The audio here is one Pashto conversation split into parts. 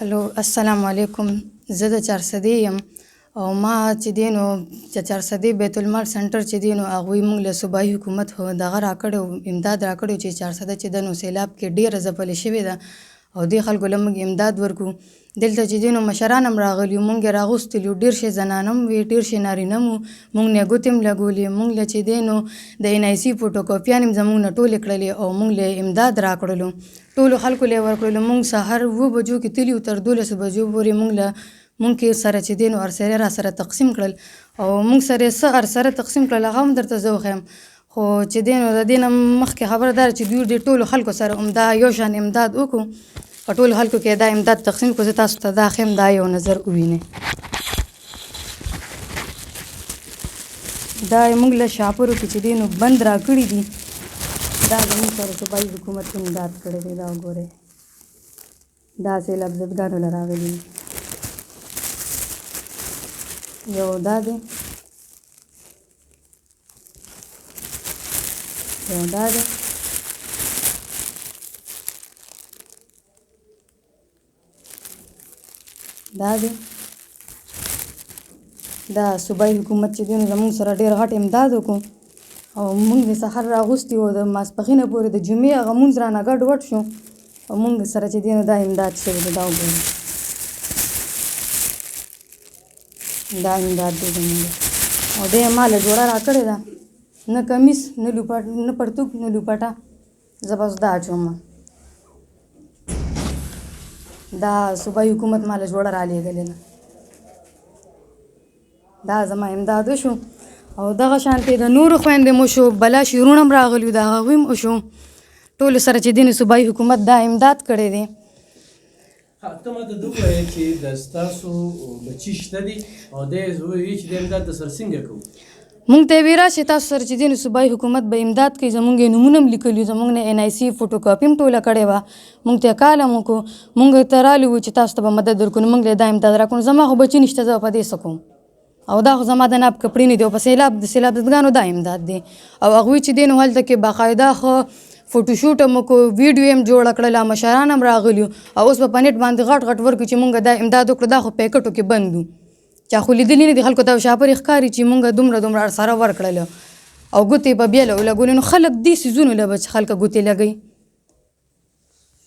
هلو السلام علیکم. زه د چارسدې یم او ما چې دی نو چارسدې بیت المال سنټر چې دی نو هغوی موږ له صوبایي حکومت دغه راکړی امداد راکړی چې چارسده چې ده نو سیلاب کې ډېره ځپلې شوې ده او دې خلکو له موږ امداد ورکړو. دلته چې دی نو مشران هم راغلي وو، موږ یې راغوښتلي وو، ډېر شی زنانه هم وې، ډېر شی نارینه هم وو، موږ نه یې ګوتې هم لګولې. موږ له چې دی نو د NIC فوټوکاپیانې هم زموږ نه ټولې کړلې او موږ له امداد راکړلو، ټولو خلکو له یې ورکړلو. موږ سهار 7 بجو کې تللي وو، تر 12 بجو پورې موږ کې سره چې دی نو ارسره را سره تقسیم کړل او موږ سره یې څه ارسره تقسیم کړل هغه هم درته زه وښیم. خو چې دی نو د دې نه مخکې خبره دا ده چې دوی ډېر ټولو خلکو سره همدا یو شان امداد وکړو او ټولو خلکو کې دا امداد تقسیم کړو. زه تاسو ته دا ښیم، دا یو نظر ووینئ. دا یې موږ له شاپورو کې چې دی نو بند راکړي دي، دا زموږ سره صوبایي حکومت امداد کړی دی. دا وګورئ، دا سیلاب زدګانو له راغلي دي. یو دا دی، یو دا دی، دا دی. دا صوبایي حکومت چې دی نو زموږ سره ډېر غټ امداد وکړو او موږ د سحر راغوستي وو، د ماسپښینه پورې د جمعې هغه مونځ رانه ګډ وډ شو او موږ سره چې دی نو دا امداد شوی دی. دا وګورئ، دا امداد دی زموږ او دی یې ما له جوړه راکړې ده، نه کمیس نه نه پرتوګ نه لوپټه. زه بس دا اچوم. دا صوبایي حکومت ما له جوړه رالیږلې ده. دا زما امداد وشو او دغه شانتې د نورو خویندې مو شو، بلا شیرونه هم راغلي وو، د هغوی هم وشو. ټولو سره چې دی نو صوبایي حکومت دا امداد کړی دی. ته ماته دا ووایه چې د ستاسو بچي شته دي او دی وایي چې د امداد د سره څنګه کوو؟ موږ ته یې ویې راشئ تاسو سره چې دی نو صوبایي حکومت به امداد کوي. زموږ یې نومونه هم لیکلي وو، زموږ نه NIC فوټوکاپي هم ټوله کړې وه، موږ ته یې کال هم وکړو. موږ ته رالي وو چې تاسو ته به مدد ورکړو، نو موږ له دا امداد راکړو. زما خو بچي نشته، زه به په دې څه کوم؟ او دا خو زما د ناب کپړې نه دي او په د سیلاب زدګانو دا امداد دی. او هغوی چې دی نو هلته کې باقاعده ښه فوټوشوټ هم وکړو، ویډیو یې هم جوړه کړله، مشران هم راغلي وو او اوس به په نیټ باندې غټ غټ ورکړو چې موږ دا امداد وکړو. دا خو پیکټو کې بند وو، چا خو لیدلي نه دي، خلکو ته شاپرې ښکاري چې موږ دومره سره ورکړله او ګوتې په بیا له ولګولې. نو خلک دې څیزونو له به چې خلکه ګوتې لګوي.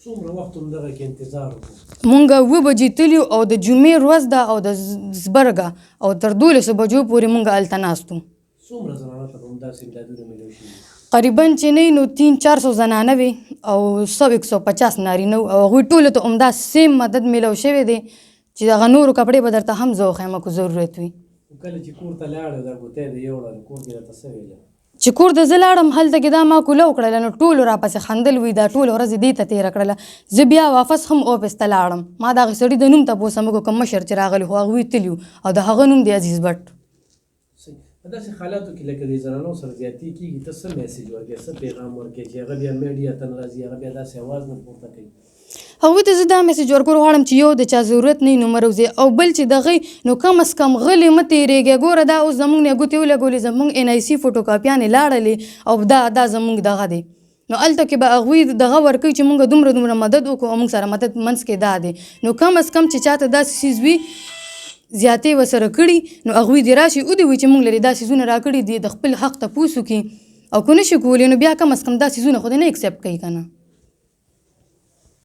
څومره وخت همدغه کې انتظار وکړو؟ موږ 7 بجې تللي او د جمعې ورځ ده او د زبرګه او تر 12 بجو پورې موږ هلته ناست وو. څومره زنانو ته به همداسې امدادونه میلاو شوي؟ قریبا چې نه نو 300-400 زنانه وې او 100-150 نارینه وو او هغوی ټولو ته همدا سیم مدد میلاو شوی دی چې دغه نورو کپړې به درته هم زه وښیم که ضرورت وي. کله چې کور ته لاړه دا ګوتې دې یوړه، کور کې راته څه ویله؟ چې کور ته زه لاړم هلته کې دا ما کوله وکړله، نو ټولو راپسې خندل، وي دا ټوله ورځ یې دې ته تېره کړله. زه بیا واپس هم آفس ته لاړم، ما د هغې سړي د نوم تپوس هم وکړو، کوم مشر چې راغلی خو هغوی تلي وو او د هغه نوم دی عزیز بټ. په داسې حالاتو کې لکه د زنانو سره زیاتې کېږي، ته څه میسیج ورکوې، څه پیغام ورکوې چې هغه بیا میډیا ته نه راځي، هغه بیا داسې اواز نه پورته کوي؟ هغوی ته زه دا میسیج ورکول غواړم چې یو د چا ضرورت نه وي نو مه روځئ او بل چې د هغوی نو کم از کم غلې مه تېرېږئ. ګوره دا اوس زموږ نه ګوتې ولګولې، زموږ NIC فوټوکاپیانې لاړلې او دا زموږ دغه دی. نو هلته کې به هغوی دغه ورکوي چې موږ دومره مدد وکړو او موږ سره مدد منځ کې دا دی. نو کم از کم چې چاته داسې څیز وي زیاتې ورسره کړي نو هغوی دې راشي ودې وایي چې موږ لرې دا څیزونه راکړي دي، د خپل حق تپوس وکړي او که نه شي کولی نو بیا کم از کم دا څیزونه خو دې نه اکسپټ کوي که نه.